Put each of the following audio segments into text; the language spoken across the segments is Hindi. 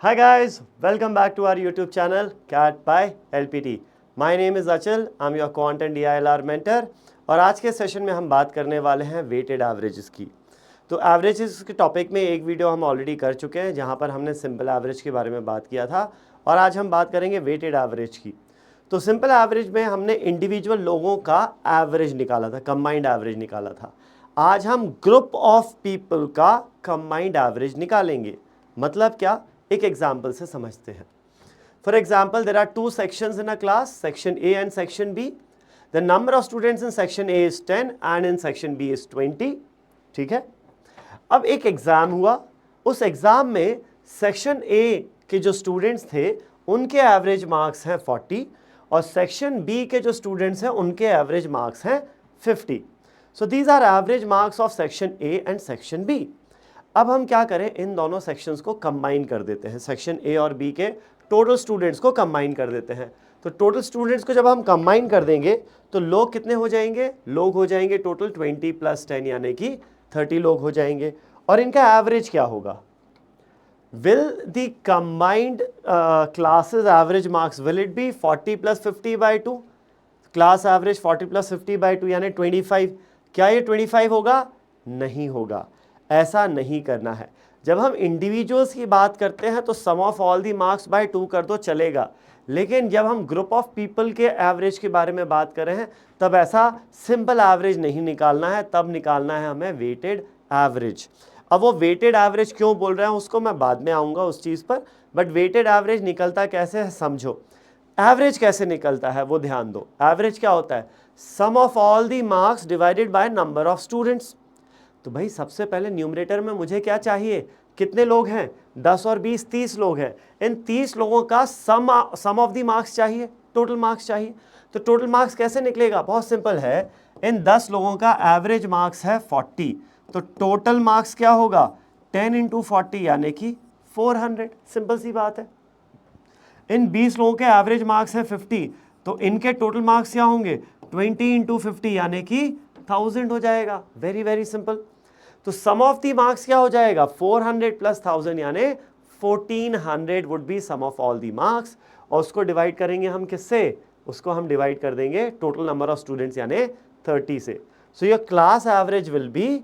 Hi guys, welcome back to our YouTube channel CAT by LPT. My name is Achal, I'm your Quant and DILR mentor और आज के सेशन में हम बात करने वाले हैं वेटेड एवरेजेस की। तो एवरेजेस के टॉपिक में एक वीडियो हम ऑलरेडी कर चुके हैं जहां पर हमने सिंपल एवरेज के बारे में बात किया था और आज हम बात करेंगे वेटेड एवरेज की। तो सिंपल एवरेज में हमने इंडिविजुअल लोगों का एवरेज निकाला था, कंबाइंड एवरेज निकाला था। आज हम ग्रुप ऑफ पीपल का कंबाइंड एवरेज निकालेंगे। मतलब क्या, एक एग्जाम्पल से समझते हैं। For example, there are two sections in a class, section A and section B. The number of students in section A is 10 and in section B is 20। ठीक है। अब एक एग्जाम हुआ, उस एग्जाम में सेक्शन ए के जो स्टूडेंट्स थे उनके एवरेज मार्क्स हैं 40 और सेक्शन बी के जो स्टूडेंट्स हैं उनके एवरेज मार्क्स हैं 50। So these are average marks of section A and section B. अब हम क्या करें, इन दोनों सेक्शंस को कंबाइन कर देते हैं। सेक्शन ए और बी के टोटल स्टूडेंट्स को कंबाइन कर देते हैं। तो टोटल स्टूडेंट्स को जब हम कंबाइन कर देंगे तो लोग कितने हो जाएंगे, लोग हो जाएंगे टोटल 20 + 10 यानी कि 30 लोग हो जाएंगे। और इनका एवरेज क्या होगा, will the combined classes average marks will it be 40 + 50/2, class average 40 + 50/2 यानी 25। क्या ये 25 होगा? नहीं होगा, ऐसा नहीं करना है। जब हम इंडिविजुअल्स की बात करते हैं तो sum of all the marks by 2 कर दो, चलेगा। लेकिन जब हम ग्रुप ऑफ पीपल के एवरेज के बारे में बात कर रहे हैं तब ऐसा सिंपल एवरेज नहीं निकालना है, तब निकालना है हमें वेटेड एवरेज। अब वो वेटेड एवरेज क्यों बोल रहे हैं उसको मैं बाद में आऊँगा उस चीज़ पर, बट वेटेड एवरेज निकलता कैसे है समझो। एवरेज कैसे निकलता है वो ध्यान दो। एवरेज क्या होता है, sum of all the marks divided by number of students. तो भाई सबसे पहले न्यूमरेटर में मुझे क्या चाहिए, कितने लोग हैं, 10 और 20 30 लोग हैं। इन 30 लोगों का सम ऑफ दी मार्क्स चाहिए, टोटल मार्क्स चाहिए। तो टोटल मार्क्स कैसे निकलेगा, बहुत सिंपल है। इन 10 लोगों का एवरेज मार्क्स है 40, तो टोटल मार्क्स क्या होगा 10 × 40 यानी कि 400। सिंपल सी बात है। इन 20 लोगों के एवरेज मार्क्स है 50, तो इनके टोटल मार्क्स क्या होंगे 20 × 50 यानी कि 1000 हो जाएगा। Very very simple. तो सम ऑफ दी मार्क्स क्या हो जाएगा 400 + 1000 यानी 1400 would be sum of all the marks. और उसको डिवाइड करेंगे हम किससे, उसको हम डिवाइड कर देंगे टोटल नंबर ऑफ स्टूडेंट्स यानी 30 से। So your class average will be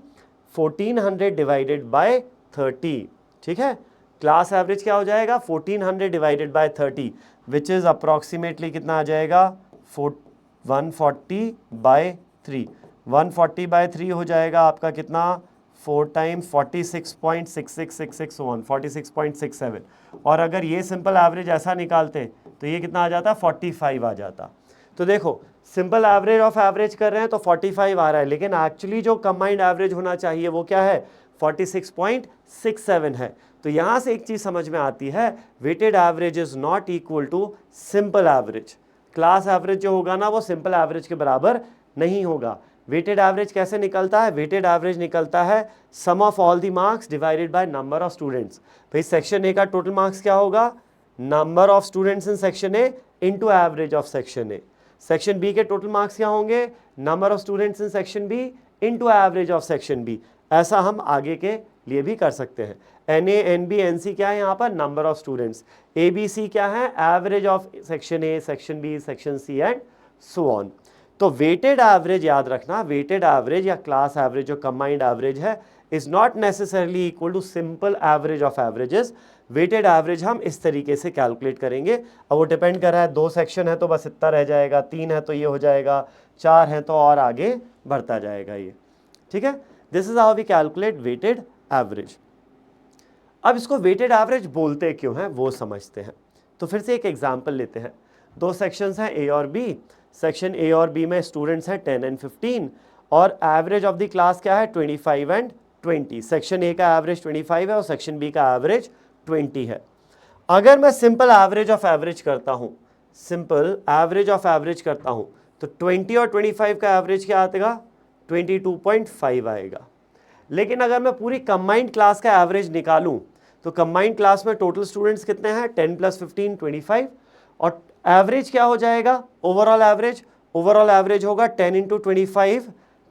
1400 divided by 30। ठीक है, क्लास एवरेज क्या हो जाएगा 1400 divided by 30 which is approximately कितना आ जाएगा 140/3। 140/3 हो जाएगा आपका कितना 4 × 46.6666 46.67। और अगर ये सिंपल एवरेज ऐसा निकालते तो ये कितना आ जाता 45 आ जाता। तो देखो सिंपल एवरेज ऑफ एवरेज कर रहे हैं तो 45 आ रहा है, लेकिन एक्चुअली जो कंबाइंड एवरेज होना चाहिए वो क्या है 46.67 है। तो यहाँ से एक चीज़ समझ में आती है, weighted average is not equal to simple average. Class average जो होगा ना वो सिंपल एवरेज के बराबर नहीं होगा। वेटेड एवरेज कैसे निकलता है, वेटेड एवरेज निकलता है sum of all the marks divided by number of students. भाई सेक्शन ए का टोटल मार्क्स क्या होगा, number of students in section A into average of section A. Section B के टोटल मार्क्स क्या होंगे, number of students in section B into average of section B. ऐसा हम आगे के लिए भी कर सकते हैं। N A N B N C क्या है यहाँ पर, number of students. A B C क्या है, average of section A, section B, section C and so on. तो वेटेड एवरेज याद रखना, वेटेड एवरेज या क्लास एवरेज जो कंबाइंड एवरेज है is not necessarily equal to simple average of averages. Weighted average हम इस तरीके से कैलकुलेट करेंगे। अब वो डिपेंड कर रहा है, 2 सेक्शन है तो बस इतना रह जाएगा, 3 है तो ये हो जाएगा, 4 है तो और आगे बढ़ता जाएगा ये। ठीक है, this is how we calculate weighted average. अब इसको वेटेड एवरेज बोलते क्यों हैं वो समझते हैं। तो फिर से एक एग्जाम्पल लेते हैं। 2 सेक्शंस हैं ए और बी। सेक्शन ए और बी में स्टूडेंट्स हैं 10 एंड 15 और एवरेज ऑफ द क्लास क्या है 25 एंड 20। सेक्शन ए का एवरेज 25 है और सेक्शन बी का एवरेज 20 है। अगर मैं सिंपल एवरेज ऑफ एवरेज करता हूं, सिंपल एवरेज ऑफ एवरेज करता हूं तो 20 और 25 का एवरेज क्या आएगा 22.5 आएगा। लेकिन अगर मैं पूरी कंबाइंड क्लास का एवरेज निकालूं तो कंबाइंड क्लास में टोटल स्टूडेंट्स कितने हैं 10 + 15 25 और एवरेज क्या हो जाएगा ओवरऑल एवरेज, ओवरऑल एवरेज होगा 10 × 25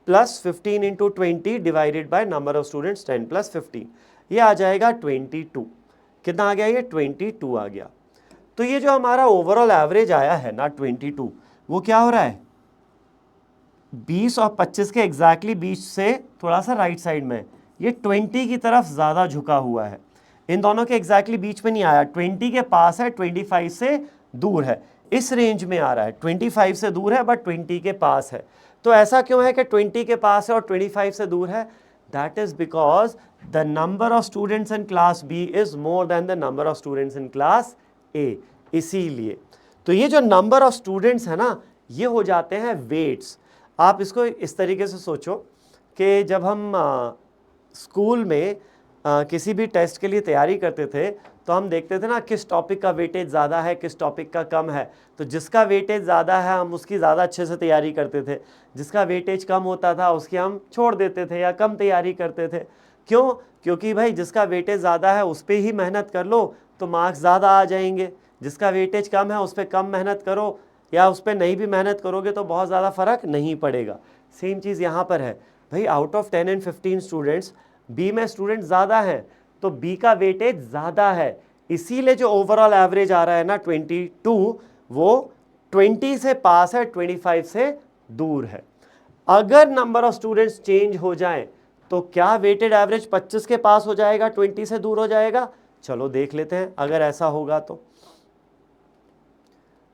+ 15 × 20 divided by number of students 10 + 15, ये आ जाएगा 22। कितना आ गया, ये 22 आ गया। तो ये जो हमारा ओवरऑल एवरेज आया है ना 22, वो क्या हो रहा है, 20 और 25 के एग्जैक्टली बीच से थोड़ा सा राइट साइड में, ये 20 की तरफ ज़्यादा झुका हुआ है। इन दोनों के एग्जैक्टली बीच में नहीं आया, 20 के पास है, 25 से दूर है, इस रेंज में आ रहा है। 25 से दूर है बट 20 के पास है। तो ऐसा क्यों है कि 20 के पास है और 25 से दूर है? That is because the number of students in class B is more than the number of students in class A, इसीलिए। तो ये जो नंबर ऑफ स्टूडेंट्स है ना, ये हो जाते हैं वेट्स। आप इसको इस तरीके से सोचो कि जब हम स्कूल में किसी भी टेस्ट के लिए तैयारी करते थे तो हम देखते थे ना किस टॉपिक का वेटेज ज़्यादा है, किस टॉपिक का कम है। तो जिसका वेटेज ज़्यादा है हम उसकी ज़्यादा अच्छे से तैयारी करते थे, जिसका वेटेज कम होता था उसकी हम छोड़ देते थे या कम तैयारी करते थे। क्यों? क्योंकि भाई जिसका वेटेज ज़्यादा है उस पर ही मेहनत कर लो तो मार्क्स ज़्यादा आ जाएंगे, जिसका वेटेज कम है उस पर कम मेहनत करो या उस पर नहीं भी मेहनत करोगे तो बहुत ज़्यादा फ़र्क नहीं पड़ेगा। सेम चीज़ यहाँ पर है भाई, out of 10 and 15 students B में स्टूडेंट ज़्यादा हैं तो बी का वेटेज ज़्यादा है, इसीलिए जो ओवरऑल एवरेज आ रहा है ना 22, वो 20 से पास है, 25 से दूर है। अगर नंबर ऑफ स्टूडेंट्स चेंज हो जाएं तो क्या वेटेड एवरेज 25 के पास हो जाएगा, 20 से दूर हो जाएगा? चलो देख लेते हैं अगर ऐसा होगा तो।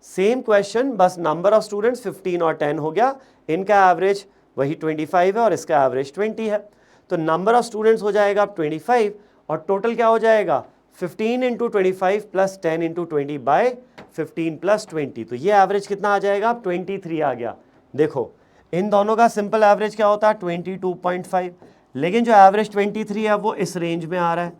सेम क्वेश्चन, बस नंबर ऑफ स्टूडेंट्स 15 और 10 हो गया, इनका एवरेज वही 25 है और इसका एवरेज 20 है। तो नंबर ऑफ स्टूडेंट्स हो जाएगा अब 25 और टोटल क्या हो जाएगा 15 into 25 plus 10 into 20 by 15 plus 20। तो ये एवरेज कितना आ जाएगा, अब 23 आ गया। देखो इन दोनों का सिंपल एवरेज क्या होता है 22.5, लेकिन जो एवरेज 23 है वो इस रेंज में आ रहा है,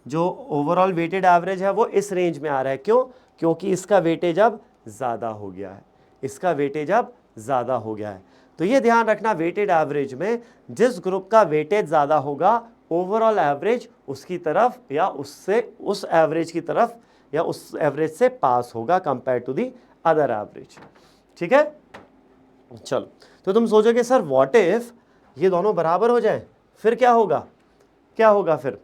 जो ओवरऑल वेटेड एवरेज है वो इस रेंज में आ रहा है। क्यों? क्योंकि इसका वेटेज अब ज़्यादा हो गया है, इसका वेटेज अब ज़्यादा हो गया है। तो ये ध्यान रखना, वेटेड एवरेज में जिस ग्रुप का वेटेज ज़्यादा होगा ओवरऑल एवरेज उसकी तरफ या उससे उस एवरेज की तरफ या उस एवरेज से पास होगा compare to the other average. ठीक है, चलो। तो तुम सोचोगे सर व्हाट इफ ये दोनों बराबर हो जाएं, फिर क्या होगा? क्या होगा फिर?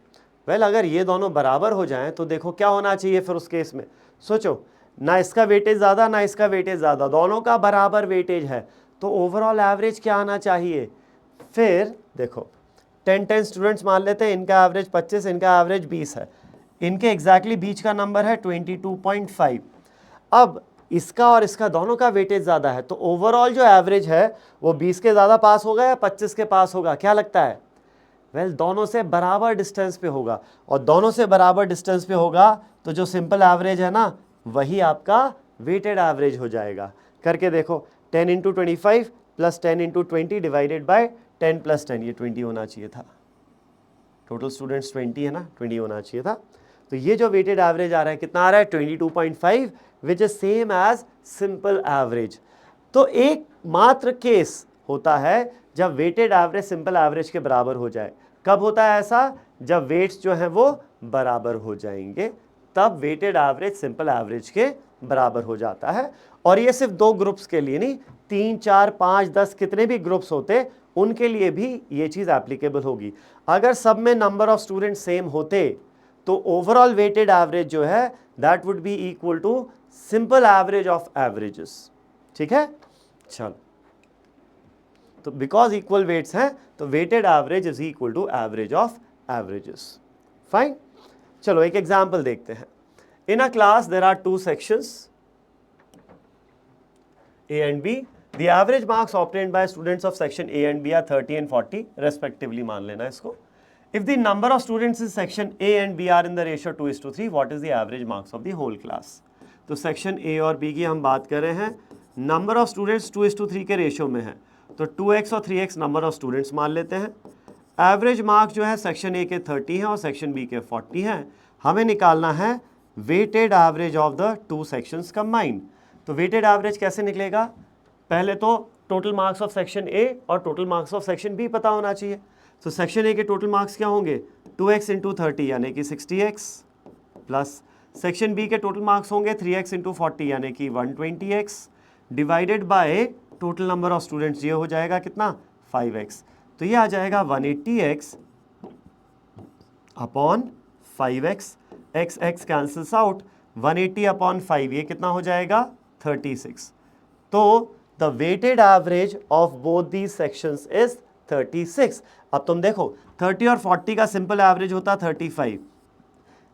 वेल अगर ये दोनों बराबर हो जाएं तो देखो क्या होना चाहिए फिर उस केस में। सोचो, ना इसका वेटेज ज़्यादा ना इसका वेटेज ज़्यादा, दोनों का बराबर वेटेज है, तो ओवरऑल एवरेज क्या आना चाहिए? फिर देखो 10 स्टूडेंट्स मान लेते हैं, इनका एवरेज 25, इनका एवरेज 20 है, इनके एग्जैक्टली बीच का नंबर है 22.5। अब इसका और इसका दोनों का वेटेज ज़्यादा है तो ओवरऑल जो एवरेज है वो 20 के ज़्यादा पास होगा या 25 के पास होगा, क्या लगता है? वेल दोनों से बराबर डिस्टेंस पे होगा, और दोनों से बराबर डिस्टेंस पे होगा तो जो सिंपल एवरेज है ना वही आपका वेटेड एवरेज हो जाएगा। करके देखो, 10 into 25 plus 10 into 20 divided by 10 plus 10, ये 20 होना चाहिए था। टोटल स्टूडेंट्स 20 है ना, 20 होना चाहिए था। तो ये जो वेटेड एवरेज आ रहा है कितना आ रहा है 22.5, which is same as simple average. तो एक मात्र केस होता है जब वेटेड एवरेज सिंपल एवरेज के बराबर हो जाए। कब होता है ऐसा? जब वेट्स जो हैं वो बराबर हो जाएंगे, तब वेटेड एवरेज सिंपल एवरेज के बराबर हो जाता है। और ये सिर्फ 2 ग्रुप्स के लिए नहीं, 3, 4, 5, 10 कितने भी ग्रुप्स होते उनके लिए भी ये चीज़ एप्लीकेबल होगी। अगर सब में नंबर ऑफ स्टूडेंट सेम होते तो ओवरऑल वेटेड एवरेज जो है that would be equal to simple average of averages. ठीक है, चलो। तो बिकॉज इक्वल वेट्स हैं तो weighted average is equal to average of averages. Fine, चलो एक एग्जाम्पल देखते हैं। In a class there are 2 sections A and B. The average marks obtained by students of section A and B are 30 and 40 respectively, मान लेना इसको। If the number of students in section A and B are in the ratio 2:3, what is the average marks of the whole class? तो सेक्शन A और B की हम बात कर रहे हैं, नंबर ऑफ स्टूडेंट्स 2:3 के रेशियो में है, तो 2x और 3x नंबर ऑफ स्टूडेंट्स मान लेते हैं। एवरेज मार्क्स जो है सेक्शन A के 30 हैं और सेक्शन B के 40 हैं। हमें निकालना है weighted average of the 2 sections combined. तो वेटेड एवरेज कैसे निकलेगा? पहले तो total marks of section A और total marks of section B पता होना चाहिए। तो सेक्शन ए के टोटल मार्क्स क्या होंगे 2x इंटू 30 यानी कि 60x, प्लस सेक्शन बी के टोटल मार्क्स होंगे 3x इंटू 40 यानी कि 120x, divided by total number of students, ये हो जाएगा कितना 5x। तो ये आ जाएगा 180x upon 5x। X x cancels out, 180 upon 5 ये कितना हो जाएगा 36। तो the weighted average of both these sections is 36। अब तुम देखो 30 और 40 का सिंपल एवरेज होता 35,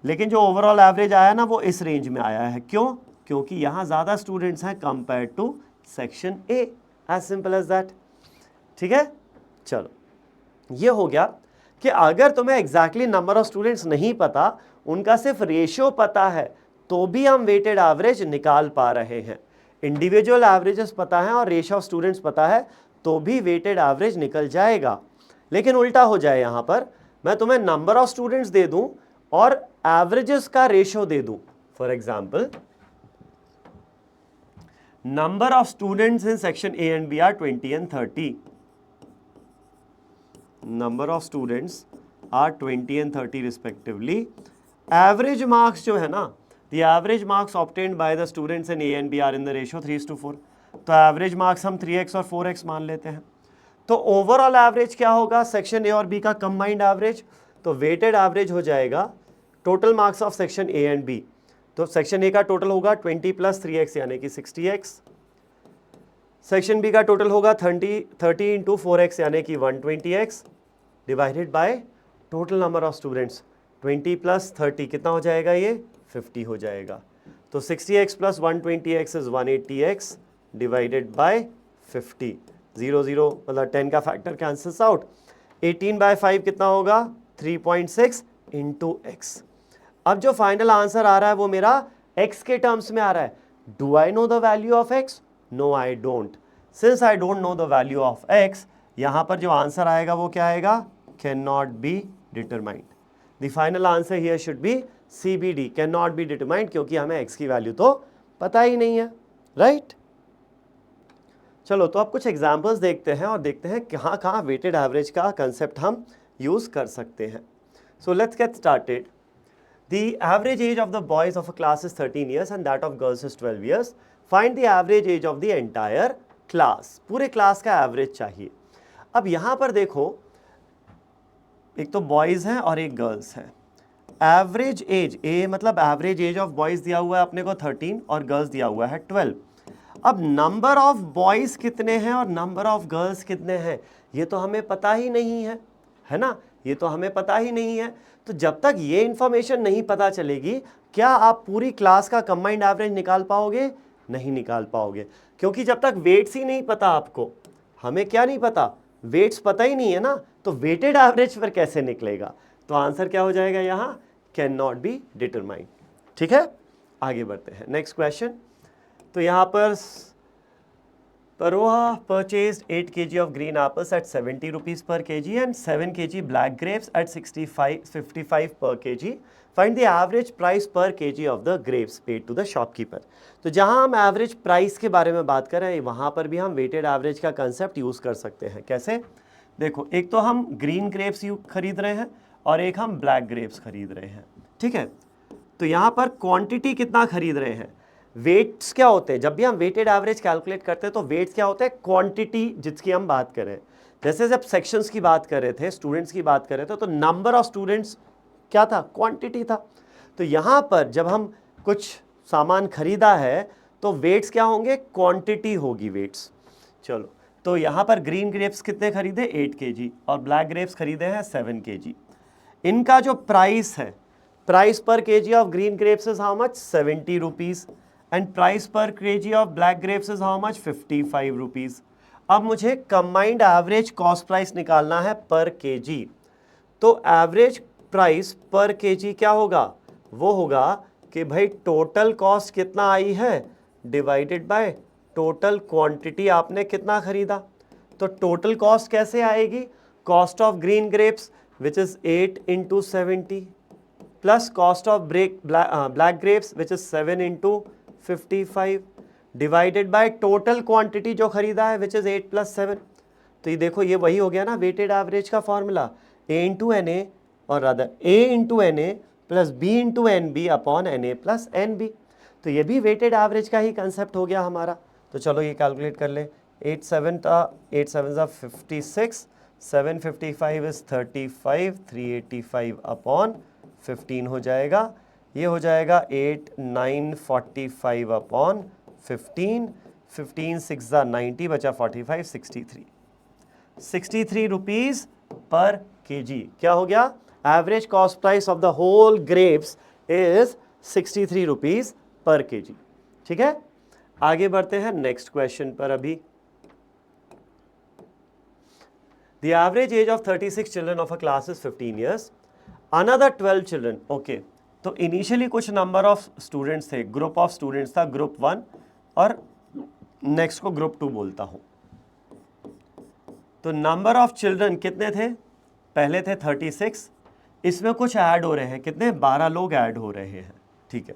लेकिन जो ओवरऑल एवरेज आया ना वो इस रेंज में आया है। क्यों? क्योंकि यहां ज्यादा स्टूडेंट्स हैं compare to section A, as simple as that. ठीक है, चलो ये हो गया कि अगर तुम्हें एग्जैक्टली नंबर ऑफ स्टूडेंट्स नहीं पता, उनका सिर्फ रेशियो पता है, तो भी हम वेटेड एवरेज निकाल पा रहे हैं। इंडिविजुअल एवरेजेस पता है और रेशियो ऑफ स्टूडेंट्स पता है, तो भी वेटेड एवरेज निकल जाएगा। लेकिन उल्टा हो जाए, यहां पर मैं तुम्हें नंबर ऑफ स्टूडेंट्स दे दूं और एवरेजेस का रेशियो दे दूं। For example, number of students in section A and B are 20 and 30. Number of students are 20 and 30 respectively. Average marks जो है ना, the average marks obtained by the students in A and B are in the ratio 3:4. तो average marks हम 3x और 4x मान लेते हैं। तो overall average क्या होगा सेक्शन A और B का combined average? तो weighted average हो जाएगा total marks of section A and B। तो सेक्शन ए का टोटल होगा 20 + 3x यानी कि 60x, सेक्शन बी का टोटल होगा 30 इंटू 4x यानी कि 120x, divided by total number of students 20 + 30 कितना हो जाएगा, ये 50 हो जाएगा। तो 60x + 120x is 180x divided by 50। 0 0 मतलब 10 का फैक्टर कैंसल्स आउट। 18/5 कितना होगा 3.6 इंटू x। अब जो फाइनल आंसर आ रहा है वो मेरा x के टर्म्स में आ रहा है। Do I know the value of x? No I don't. Since I don't know the value of x, यहां पर जो आंसर आएगा वो क्या आएगा, can not be determined. The final answer here should be CBD, can not be determined, क्योंकि हमें x की वैल्यू तो पता ही नहीं है, राइट? चलो तो अब कुछ एग्जाम्पल्स देखते हैं और देखते हैं कहाँ कहाँ वेटेड एवरेज का कंसेप्ट हम यूज कर सकते हैं। So let's get started. The average age of the boys of a class is 13 years and that of girls is 12 years. Find the average age of the entire class. पूरे क्लास का एवरेज चाहिए। अब यहाँ पर देखो, एक तो बॉयज़ हैं और एक गर्ल्स हैं। एवरेज एज, ए मतलब एवरेज एज ऑफ बॉयज़ दिया हुआ है अपने को 13 और गर्ल्स दिया हुआ है 12। अब नंबर ऑफ बॉयज़ कितने हैं और नंबर ऑफ गर्ल्स कितने हैं, ये तो हमें पता ही नहीं है ना, ये तो हमें पता ही नहीं है। तो जब तक ये इंफॉर्मेशन नहीं पता चलेगी, क्या आप पूरी क्लास का कंबाइंड एवरेज निकाल पाओगे? नहीं निकाल पाओगे, क्योंकि जब तक वेट्स ही नहीं पता आपको, हमें क्या नहीं पता, वेट्स पता ही नहीं है ना, तो वेटेड एवरेज पर कैसे निकलेगा? तो आंसर क्या हो जाएगा यहाँ, कैन नॉट बी डिटरमाइंड। ठीक है, आगे बढ़ते हैं, नेक्स्ट क्वेश्चन। तो यहाँ पर Paroha purchased 8 kg of green apples at 70 rupees per kg and 7 kg black grapes at 55 per kg. Find the average price per kg of the grapes paid to the shopkeeper. तो जहाँ हम एवरेज प्राइस के बारे में बात कर रहे हैं, वहाँ पर भी हम वेटेड एवरेज का कंसेप्ट यूज़ कर सकते हैं। कैसे? देखो, एक तो हम ग्रीन ग्रेप्स खरीद रहे हैं और एक हम ब्लैक ग्रेप्स खरीद रहे हैं। ठीक है, तो यहाँ पर क्वांटिटी कितना खरीद रहे हैं, वेट्स क्या होते हैं, जब भी हम वेटेड एवरेज कैलकुलेट करते हैं तो वेट्स क्या होते हैं, क्वांटिटी जिसकी हम बात करें। जैसे जब सेक्शंस की बात कर रहे थे, स्टूडेंट्स की बात कर रहे थे, तो नंबर ऑफ स्टूडेंट्स क्या था, क्वांटिटी था। तो यहाँ पर जब हम कुछ सामान खरीदा है तो वेट्स क्या होंगे, क्वांटिटी होगी वेट्स। चलो, तो यहाँ पर ग्रीन ग्रेप्स कितने खरीदे, 8 kg और ब्लैक ग्रेप्स खरीदे हैं 7 kg। इनका जो प्राइस है, प्राइस पर kg of green grapes is how much, 70 rupees and price per kg of black grapes is how much, 55 rupees. अब मुझे combined average cost price निकालना है per kg। तो average price per kg क्या होगा, वो होगा कि भाई total cost कितना आई है divided by total quantity आपने कितना खरीदा। तो total cost कैसे आएगी, cost of green grapes which is 8 into 70 plus cost of black grapes which is 7 into 55 divided by total quantity जो खरीदा है विच इज 8 + 7। तो ये देखो, ये वही हो गया ना वेटेड एवरेज का formula, A into N A और rather A into N A plus B into N B upon NA + NB। तो ये भी वेटेड एवरेज का ही कंसेप्ट हो गया हमारा। तो चलो ये कैलकुलेट कर ले, 8 7 56, 755 इज 35, 385 अपॉन 15 हो जाएगा। ये हो जाएगा 8 945 अपॉन 15, 15 6 90 बचा 45 63 रुपीज पर केजी। क्या हो गया? Average cost price of the whole grapes is 63 rupees per KG. ठीक है, आगे बढ़ते हैं नेक्स्ट क्वेश्चन पर। अभी The average age of 36 children of a class is 15 years. Another 12 children. Okay. तो इनिशियली कुछ नंबर ऑफ स्टूडेंट्स थे, ग्रुप ऑफ स्टूडेंट्स था ग्रुप 1 और नेक्स्ट को ग्रुप 2 बोलता हूं। तो नंबर ऑफ चिल्ड्रन कितने थे? पहले थे 36, इसमें कुछ ऐड हो रहे हैं, कितने? 12 लोग ऐड हो रहे हैं। ठीक है,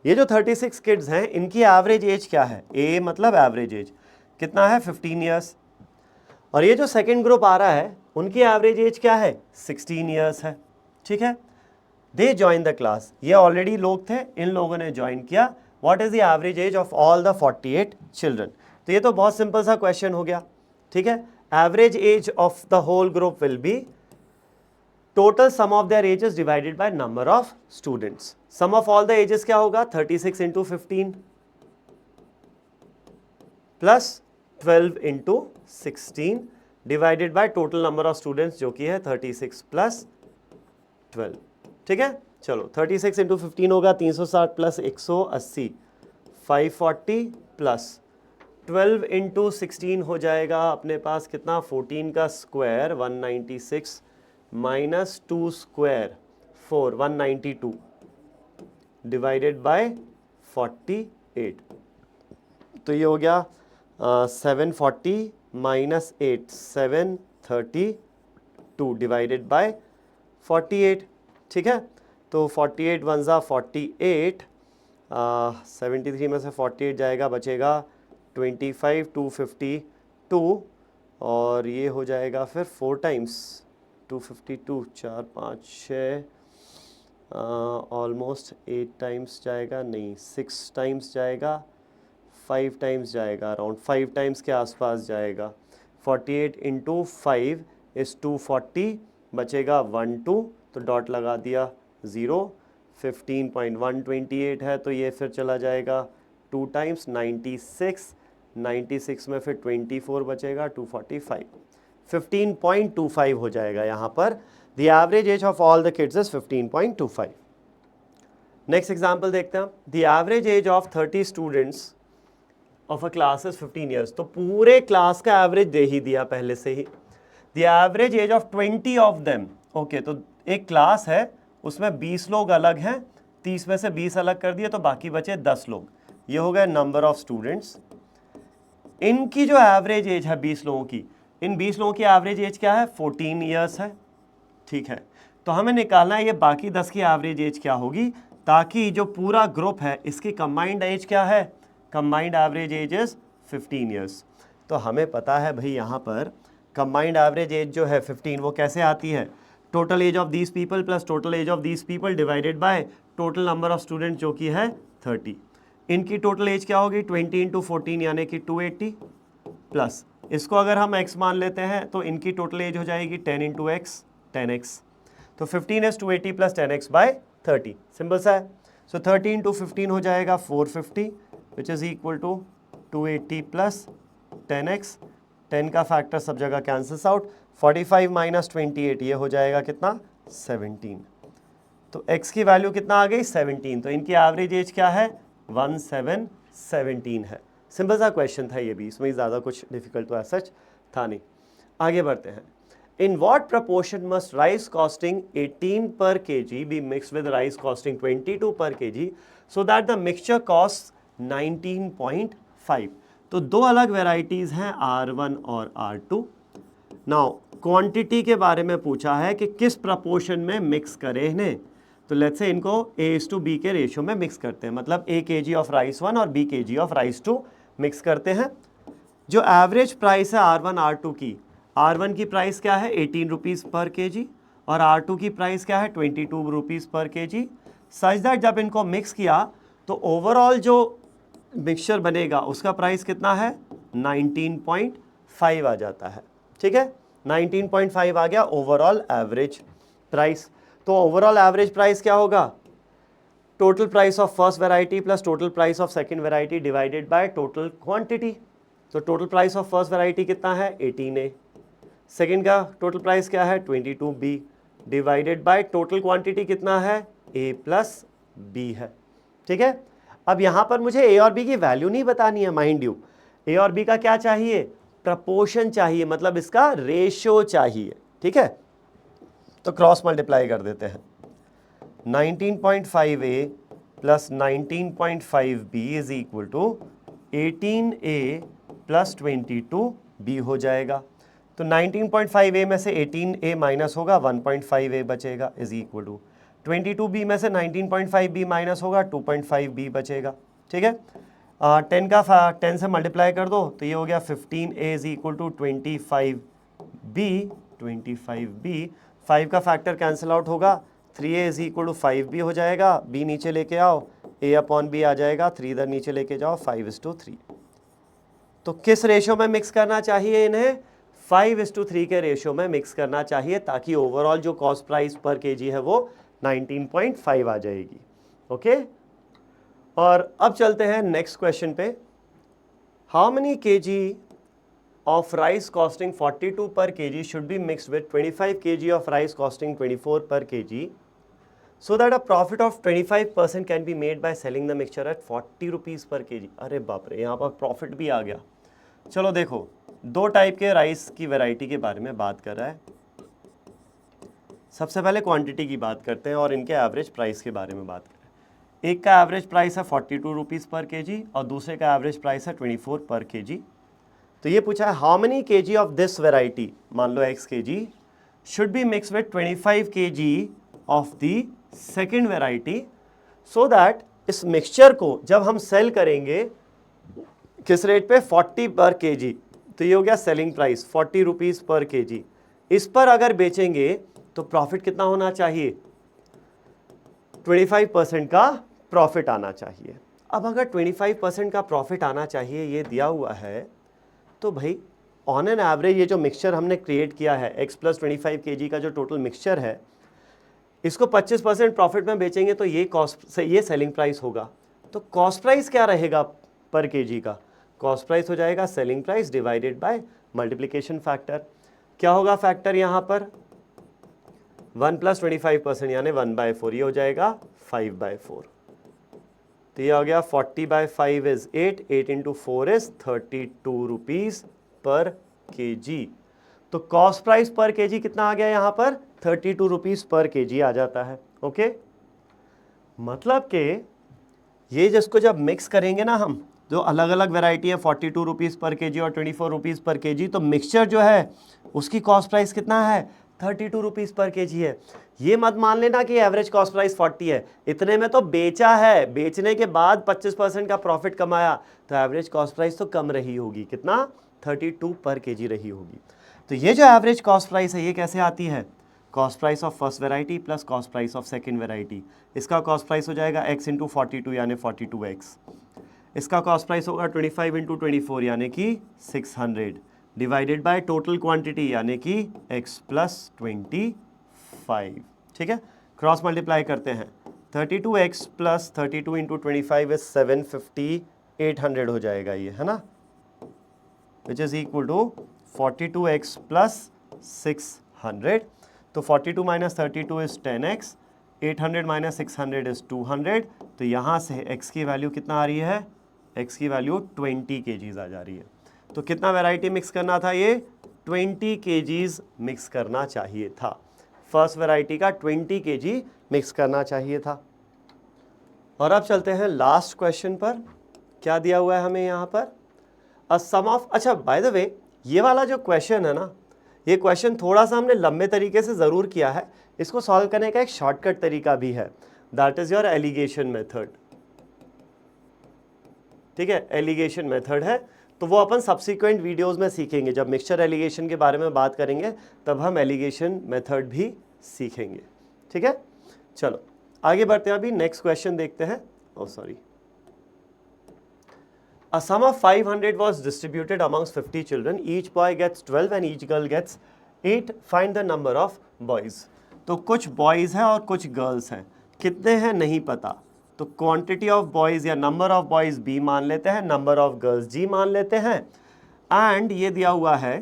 ये जो 36 किड्स हैं इनकी एवरेज एज क्या है? ए मतलब एवरेज एज कितना है? 15 ईयर्स। और ये जो सेकेंड ग्रुप आ रहा है उनकी एवरेज एज क्या है? 16 ईयर्स है। ठीक है, दे ज्वाइन द क्लास, ये ऑलरेडी लोग थे, इन लोगों ने ज्वाइन किया। What is the average age of all the 48 children? तो ये तो बहुत सिंपल सा क्वेश्चन हो गया। ठीक है, average age of the whole group will be total sum of their ages divided by number of students. Sum of all the ages क्या होगा? 36 into 15 plus 12 into 16 divided by total number of students जो कि है 36 प्लस 12। ठीक है, चलो 36 इंटू 15 होगा 360 प्लस 180 540 प्लस 12 इंटू 16 हो जाएगा अपने पास कितना? 14 का square 196 minus 2 square 4 192 divided by 48। तो ये हो गया 740 माइनस 8 732 डिवाइडेड बाय 48। ठीक है, तो 48 1 ज़ा 48, 73 में से 48 जाएगा, बचेगा 25 252 और ये हो जाएगा फिर 4 टाइम्स 252 4 5 6 ऑलमोस्ट 8 टाइम्स जाएगा, नहीं 6 टाइम्स जाएगा, 5 टाइम्स जाएगा, अराउंड 5 टाइम्स के आसपास जाएगा। 48 इंटू 5 इज़ 240, बचेगा 12, तो डॉट लगा दिया 0। 15.128 है तो ये फिर चला जाएगा 2 टाइम्स 96, 96 में फिर 24 बचेगा 245, 15.25 हो जाएगा यहाँ पर। The average age of all the kids is 15.25। Next example देखते हैं। The average age of 30 students of a class is 15 years. तो पूरे क्लास का एवरेज दे ही दिया पहले से ही। The average age of 20 of them. Okay, तो एक क्लास है उसमें 20 लोग अलग हैं, 30 में से 20 अलग कर दिए तो बाकी बचे 10 लोग। ये हो गए नंबर ऑफ स्टूडेंट्स। इनकी जो एवरेज एज है 20 लोगों की, इन 20 लोगों की एवरेज एज क्या है? 14 ईयर्स है। ठीक है, तो हमें निकालना है ये बाकी 10 की एवरेज एज क्या होगी, ताकि जो पूरा ग्रुप है इसकी कंबाइंड एज क्या है? Combined average age is 15 years. तो हमें पता है भाई यहाँ पर कंबाइंड एवरेज एज जो है 15, वो कैसे आती है? Total age of these people plus total age of these people divided by total number of student जो कि है 30। इनकी टोटल एज क्या होगी? 20 इंटू 14 यानी कि 280 प्लस इसको अगर हम x मान लेते हैं तो इनकी टोटल एज हो जाएगी 10 इंटू एक्स 10x। तो 15 is 280 plus 10x bye 30, simple सा है। सो 30 इंटू 15 हो जाएगा 450 which is equal to 280 plus 10x। 10 का फैक्टर सब जगह कैंसल्स आउट। 45 माइनस 28 ये हो जाएगा कितना? 17। तो x की वैल्यू कितना आ गई? 17। तो इनकी एवरेज एज क्या है? 1717 है। सिंपल सा क्वेश्चन था ये भी, इसमें ज़्यादा कुछ डिफिकल्ट तो ऐसा सच था नहीं। आगे बढ़ते हैं। In what proportion must rice costing 18 per kg be mix with rice costing 22 per kg so that the mixture cost 19.5। तो दो अलग वेराइटीज़ हैं R1 और R2। नाउ क्वांटिटी के बारे में पूछा है कि किस प्रपोर्शन में मिक्स करें इन्हें। तो लेट्स से इनको A:B के रेशियो में मिक्स करते हैं, मतलब A kg ऑफ राइस 1 और B kg of rice 2 mix करते हैं। जो एवरेज प्राइस है R1 R2 की, R1 की प्राइस क्या है? 18 रुपीज़ पर kg और R2 की प्राइस क्या है? 22 रुपीज़ पर kg। सच दैट जब इनको मिक्स किया तो ओवरऑल जो मिक्सचर बनेगा उसका प्राइस कितना है? 19.5 आ जाता है। ठीक है, 19.5 आ गया ओवरऑल एवरेज प्राइस। तो ओवरऑल एवरेज प्राइस क्या होगा? Total price of first variety plus total price of second variety divided by total quantity. तो total price of first variety कितना है 18A, सेकंड का टोटल प्राइस क्या है 22B divided by total quantity कितना है A प्लस B है। ठीक है, अब यहां पर मुझे A और B की वैल्यू नहीं बतानी है, माइंड यू, A और B का क्या चाहिए, प्रपोर्शन चाहिए, मतलब इसका रेशो चाहिए। ठीक है, तो क्रॉस मल्टीप्लाई कर देते हैं, 19.5A plus 19.5B is equal to 18A plus 22B हो जाएगा। तो 19.5A में से 18A माइनस होगा, 1.5A बचेगा इज इक्वल टू 22B में से 19.5B माइनस होगा, 2.5B बचेगा। ठीक है, 10 से मल्टीप्लाई कर दो तो ये हो गया 15A is equal to 25B, 5 का फैक्टर कैंसिल आउट होगा, 3A is equal to 5B हो जाएगा, B नीचे लेके आओ, A अपॉन B आ जाएगा, 3 इधर नीचे लेके जाओ, 5:3। तो किस रेशो में मिक्स करना चाहिए इन्हें, 5:3 के रेशो में मिक्स करना चाहिए, ताकि ओवरऑल जो कॉस्ट प्राइस पर केजी है वो 19.5 आ जाएगी। ओके, और अब चलते हैं नेक्स्ट क्वेश्चन पे। How many KG of rice costing 42 per kg should be mixed with 25 kg of rice costing 24 per kg so that a profit of 25% can be made by selling the mixture at 40 rupees per kg। अरे बाप रे, यहाँ पर प्रॉफिट भी आ गया। चलो देखो, दो टाइप के राइस की वैरायटी के बारे में बात कर रहा है। सबसे पहले क्वांटिटी की बात करते हैं और इनके एवरेज प्राइस के बारे में बात करें। एक का एवरेज प्राइस है 42 रुपीज़ पर केजी और दूसरे का एवरेज प्राइस है 24 पर केजी। तो ये पूछा है how many KG of this variety, मान लो x KG, should be mix with 25 KG of the second variety so that इस मिक्सचर को जब हम सेल करेंगे किस रेट पे, 40 पर केजी, तो ये हो गया सेलिंग प्राइस 40 रुपीज़ पर केजी। इस पर अगर बेचेंगे तो प्रॉफिट कितना होना चाहिए, 25% का प्रॉफिट आना चाहिए। अब अगर 25% का प्रॉफिट आना चाहिए ये दिया हुआ है, तो भाई ऑन एन एवरेज ये जो मिक्सचर हमने क्रिएट किया है x प्लस 25 kg का जो टोटल मिक्सचर है, इसको 25% प्रॉफिट में बेचेंगे तो ये कॉस्ट से ये सेलिंग प्राइस होगा। तो कॉस्ट प्राइस क्या रहेगा पर केजी का, कॉस्ट प्राइस हो जाएगा selling price divided by multiplication factor. क्या होगा फैक्टर यहाँ पर, 1 प्लस 25% यानी 1/4, ये हो जाएगा 5/4। तो ये आ गया 40/5 इज 8, 8 इंटू 4 इज 32 रुपीज़ पर केजी। तो कॉस्ट प्राइस पर केजी कितना आ गया यहाँ पर, 32 रुपीज़ पर केजी आ जाता है। ओके, मतलब कि ये जिसको जब मिक्स करेंगे ना हम, जो अलग अलग वैरायटी है 42 रुपीज़ पर केजी और 24 रुपीज़ पर केजी, तो मिक्सचर जो है उसकी कॉस्ट प्राइस कितना है, 32 रुपीज़ पर केजी है। ये मत मान लेना कि एवरेज कॉस्ट प्राइस 40 है, इतने में तो बेचा है, बेचने के बाद 25% का प्रॉफिट कमाया, तो एवरेज कॉस्ट प्राइस तो कम रही होगी, कितना, 32 पर केजी रही होगी। तो ये जो एवरेज कॉस्ट प्राइस है ये कैसे आती है, cost price of first variety plus cost price of second variety. इसका कॉस्ट प्राइस हो जाएगा x इंटू 42 यानी 42x। इसका कॉस्ट प्राइस होगा 25 इंटू 24 यानी कि 600 डिवाइडेड बाय टोटल क्वांटिटी यानी कि x प्लस 25। ठीक है, क्रॉस मल्टीप्लाई करते हैं, 32x प्लस 32 इंटू 25 इज 750, 800 हो जाएगा ये, है ना, which is equal to 42x plus 600। तो 42 minus 32 is 10x, 800 minus 600 is 200। तो यहाँ से x की वैल्यू कितना आ रही है, x की वैल्यू 20 kgs आ जा रही है। तो कितना वैरायटी मिक्स करना था, ये 20 kgs मिक्स करना चाहिए था, फर्स्ट वैरायटी का 20 kg मिक्स करना चाहिए था। और अब चलते हैं लास्ट क्वेश्चन पर। क्या दिया हुआ है हमें यहाँ पर, अ सम ऑफ, अच्छा बाय द वे ये वाला जो क्वेश्चन है ना, ये क्वेश्चन थोड़ा सा हमने लंबे तरीके से ज़रूर किया है, इसको सॉल्व करने का एक शॉर्टकट तरीका भी है, that is your alligation method. ठीक है, एलिगेशन मेथड है, तो वो अपन सब्सिक्वेंट वीडियोस में सीखेंगे, जब मिक्सचर एलिगेशन के बारे में बात करेंगे तब हम एलिगेशन मेथड भी सीखेंगे। ठीक है, चलो आगे बढ़ते हैं, अभी नेक्स्ट क्वेश्चन देखते हैं। A sum of 500 was distributed amongst 50 children. Each boy gets 12 and each girl gets 8. Find the number of boys. तो कुछ बॉयज़ हैं और कुछ गर्ल्स हैं, कितने हैं नहीं पता, तो क्वांटिटी ऑफ बॉयज़ या नंबर ऑफ बॉयज़ B मान लेते हैं, नंबर ऑफ गर्ल्स G मान लेते हैं, एंड ये दिया हुआ है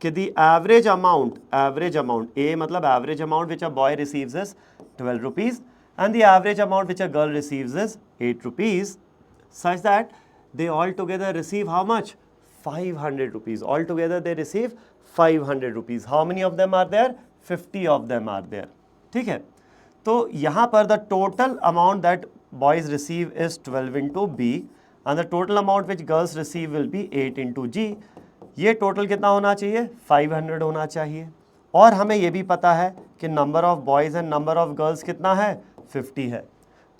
कि दी एवरेज अमाउंट A मतलब average amount which a boy receives is 12 rupees and the average amount which a girl receives is 8 rupees, such that they all together receive how much? 500 rupees. All together they receive 500 rupees. How many of them are there? 50 of them are there. ठीक है, तो यहाँ पर the total amount that boys receive is 12 into B and the total amount which girls receive will be 8 into G. ये टोटल कितना होना चाहिए? 500 होना चाहिए। और हमें ये भी पता है कि number of boys and number of girls कितना है? 50 है।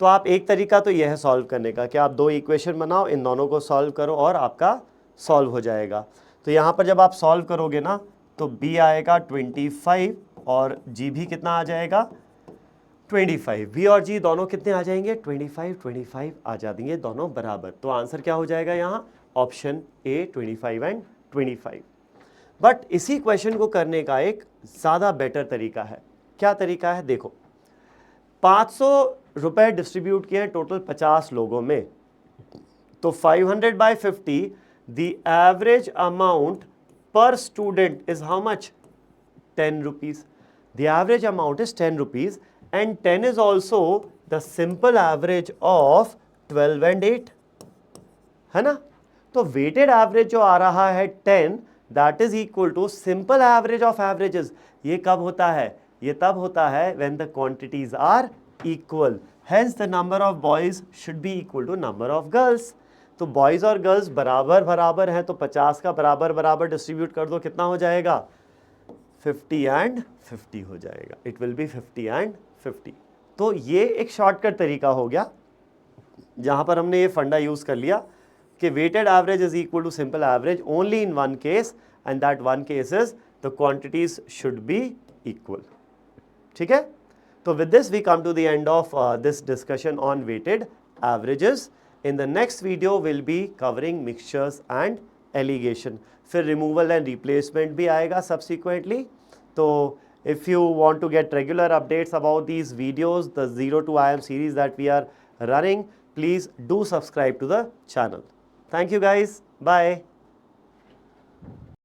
तो आप एक तरीका तो यह है सॉल्व करने का कि आप दो इक्वेशन बनाओ, इन दोनों को सॉल्व करो और आपका सॉल्व हो जाएगा। तो यहाँ पर जब आप सॉल्व करोगे ना तो B आएगा 25 और G भी कितना आ जाएगा? 25। B और G दोनों कितने आ जाएंगे? 25 आ जाएंगे दोनों बराबर। तो आंसर क्या हो जाएगा यहाँ? Option A 25 and 25। बट इसी क्वेश्चन को करने का एक ज़्यादा बेटर तरीका है। क्या तरीका है? देखो, 500 रुपए डिस्ट्रीब्यूट किए हैं टोटल 50 लोगों में, तो 500/50 द एवरेज अमाउंट पर student is how much? 10 rupees. The average amount is 10 rupees and 10 is also the simple average of 12 and 8, है ना? तो वेटेड एवरेज जो आ रहा है 10, that is equal to simple average of averages. ये कब होता है? ये तब होता है when the quantities are equal. Hence the number of boys should be equal to number of girls. तो boys और girls बराबर बराबर हैं, तो 50 का बराबर बराबर डिस्ट्रीब्यूट कर दो, कितना हो जाएगा? 50 and 50 हो जाएगा। It will be 50 and 50। तो ये एक शॉर्टकट तरीका हो गया जहाँ पर हमने ये फंडा यूज़ कर लिया कि weighted average is equal to simple average only in one case, and that one case is the quantities should be equal. ठीक है, तो with this we come to the end of this discussion on weighted averages. In the next video will be covering mixtures and alligation, फिर रिमूवल एंड रिप्लेसमेंट भी आएगा सब्सिक्वेंटली। तो if you want to get regular updates about these videos, the 0 to IM series that we are running, please do subscribe to the channel. Thank you guys. Bye.